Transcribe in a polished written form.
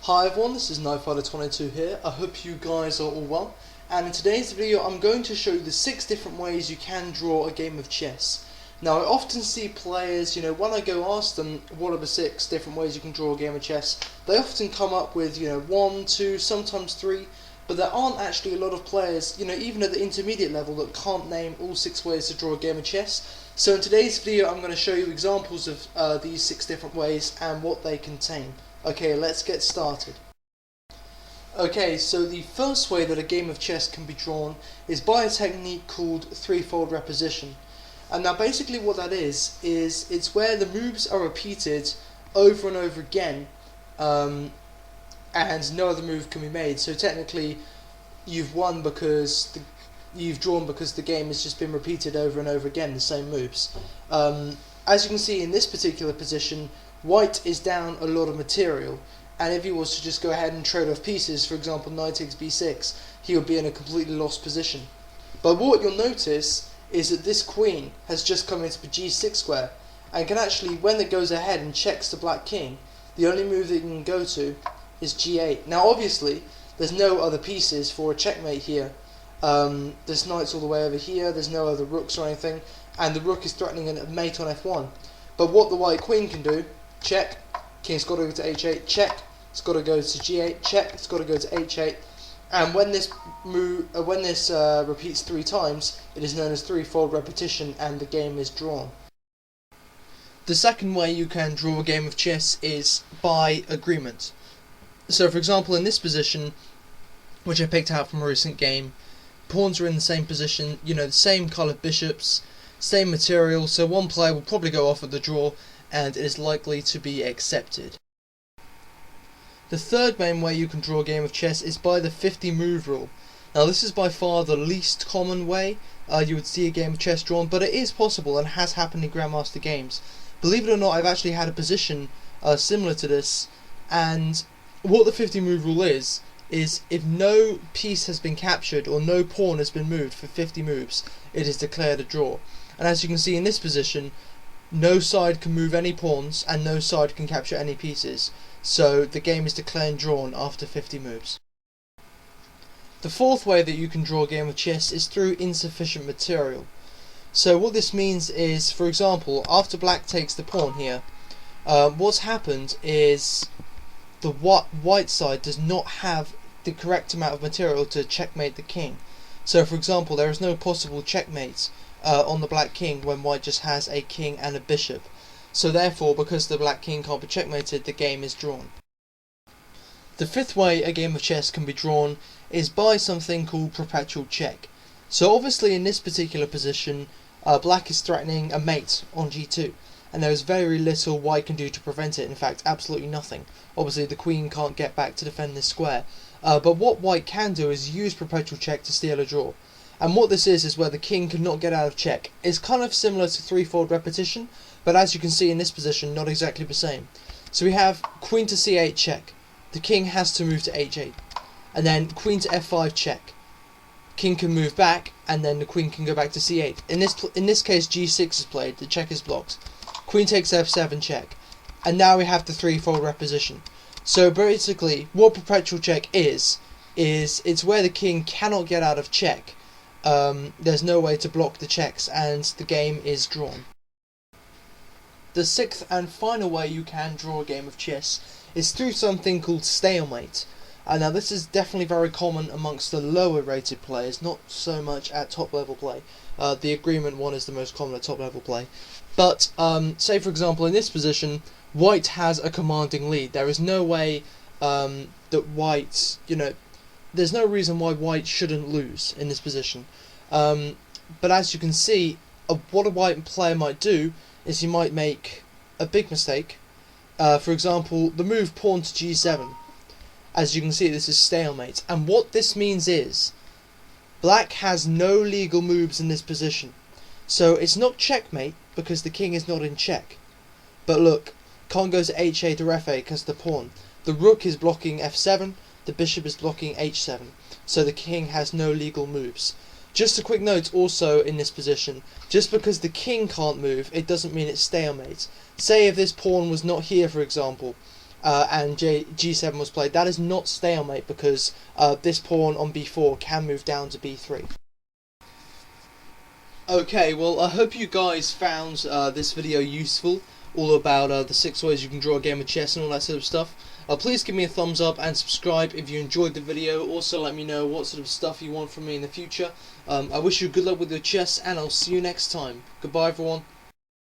Hi everyone, this is Untitled here. I hope you guys are all well. And in today's video I'm going to show you the 6 different ways you can draw a game of chess. Now I often see players, when I go ask them what are the 6 different ways you can draw a game of chess, they often come up with 1, 2, sometimes 3, but there aren't actually a lot of players, even at the intermediate level, that can't name all 6 ways to draw a game of chess. So in today's video I'm going to show you examples of these 6 different ways and what they contain. Okay, let's get started. Okay, so the first way that a game of chess can be drawn is by a technique called Threefold Repetition. And now basically what that is it's where the moves are repeated over and over again, and no other move can be made. So technically you've won because you've drawn because the game has just been repeated over and over again, the same moves. As you can see in this particular position, white is down a lot of material, and if he was to just go ahead and trade off pieces, for example knight takes b6, he would be in a completely lost position. But what you'll notice is that this queen has just come into the g6 square, and can actually, when it goes ahead and checks the black king, the only move that it can go to is g8. Now obviously there's no other pieces for a checkmate here. There's knights all the way over here, there's no other rooks or anything, and the rook is threatening a mate on f1. But what the white queen can do, check, king's got to go to h8, check, it's got to go to g8, check, it's got to go to h8, and when this repeats 3 times, it is known as threefold repetition, and the game is drawn. The second way you can draw a game of chess is by agreement. So for example in this position, which I picked out from a recent game, pawns are in the same position, the same coloured bishops, same material, so one player will probably go off at the draw, and it is likely to be accepted. The third main way you can draw a game of chess is by the 50 move rule. Now this is by far the least common way you would see a game of chess drawn, but it is possible and has happened in Grandmaster games. Believe it or not, I've actually had a position similar to this, and what the 50 move rule is if no piece has been captured or no pawn has been moved for 50 moves, it is declared a draw. And as you can see in this position, no side can move any pawns and no side can capture any pieces, so the game is declared drawn after 50 moves. The fourth way that you can draw a game of chess is through insufficient material. So what this means is, for example, after black takes the pawn here, what's happened is the white side does not have the correct amount of material to checkmate the king. So for example, there is no possible checkmate on the black king when white just has a king and a bishop. So therefore, because the black king can't be checkmated, the game is drawn. The fifth way a game of chess can be drawn is by something called Perpetual Check. So obviously in this particular position, black is threatening a mate on g2, and there is very little white can do to prevent it, in fact absolutely nothing. Obviously the queen can't get back to defend this square, but what white can do is use Perpetual Check to steal a draw. And what this is where the king cannot get out of check. It's kind of similar to Threefold Repetition, but as you can see in this position, not exactly the same. So we have queen to c8 check, the king has to move to h8, and then queen to f5 check, king can move back, and then the queen can go back to c8. In this case g6 is played, the check is blocked, queen takes f7 check, and now we have the threefold repetition. So basically what Perpetual Check is it's where the king cannot get out of check. There's no way to block the checks and the game is drawn. The sixth and final way you can draw a game of chess is through something called stalemate. Now this is definitely very common amongst the lower rated players, not so much at top level play. The agreement one is the most common at top level play. But say for example in this position, white has a commanding lead. There is no way that white, there's no reason why white shouldn't lose in this position. But as you can see, what a white player might do is he might make a big mistake. For example, the move pawn to g7. As you can see, this is stalemate. And what this means is, black has no legal moves in this position. So it's not checkmate because the king is not in check. But look, can't go to h8 or f8 because the pawn. The rook is blocking f7, the bishop is blocking h7. So the king has no legal moves. Just a quick note also in this position, just because the king can't move, it doesn't mean it's stalemate. Say if this pawn was not here, for example, and G7 was played, that is not stalemate, because this pawn on B4 can move down to B3. Okay, well, I hope you guys found this video useful, all about the 6 ways you can draw a game of chess and all that sort of stuff. Please give me a thumbs up and subscribe if you enjoyed the video. Also let me know what sort of stuff you want from me in the future. I wish you good luck with your chess, and I'll see you next time. Goodbye everyone.